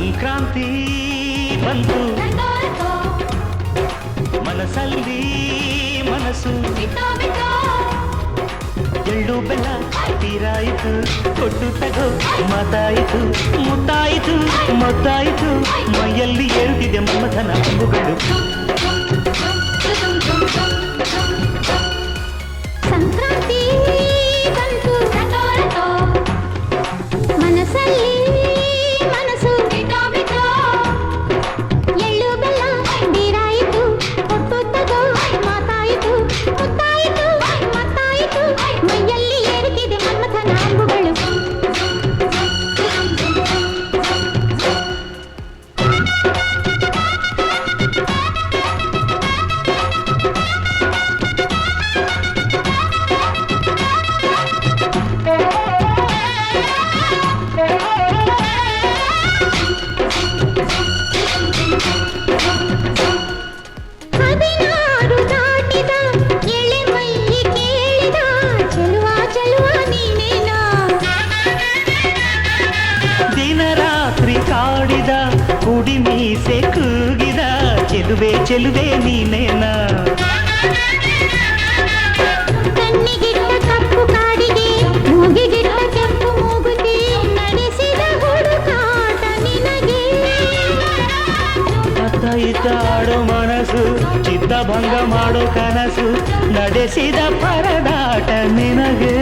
ಸಂಕ್ರಾಂತಿ ಬಂತು ಮನಸ್ಸಲ್ಲಿ ಮನಸ್ಸು ಎಳ್ಳು ಬೆಲ್ಲ ತೀರಾಯಿತು ಕೊಟ್ಟು ತಗೋ ಮಾತಾಯಿತು ಮುತ್ತಾಯಿತು ಮೊತ್ತಾಯಿತು ಮೈಯಲ್ಲಿ ಏಳ್ತಿದೆ ಮನ್ಮಥನ ಅಂಬುಗಳು ಸಂಕ್ರಾಂತಿ ಬಂತು ಮನಸ್ಸಲ್ಲಿ ಮನಸ್ಸು ಎಳ್ಳು ಬೆಲ್ಲ ತೀರಾಯಿತು ಕೊಟ್ಟು ತಗೋ ಮಾತಾಯಿತು ಮುತ್ತಾಯಿತು ಮತ್ತಾಯಿತು ಮೈಯಲ್ಲಿ ಏರುತ್ತಿದೆ ಮನ್ಮಥನ ಅಂಬುಗಳು ಕುಡಿ ಮೀಸೆ ಕೂಗಿದ ಚೆಲುವೆ ಚೆಲುವೆ ನೀನೇನಾ ಕಣ್ಣಿಗಿಟ್ಟ ಕಪ್ಪು ಕಾಡಿಗೆ ಮೂಗಿಗಿಟ್ಟ ಕೆಂಪು ಮೂಗುತಿ ನಡೆಸಿದ ಹುಡುಕಾಟ ನಿನಗೆ ಅತ್ತ ಇತ್ತ ಆಡೋ ಮನಸ್ಸು ಚಿತ್ತಭಂಗ ಮಾಡೋ ಕನಸು ನಡೆಸಿದ ಪರದಾಟ ನಿನಗೆ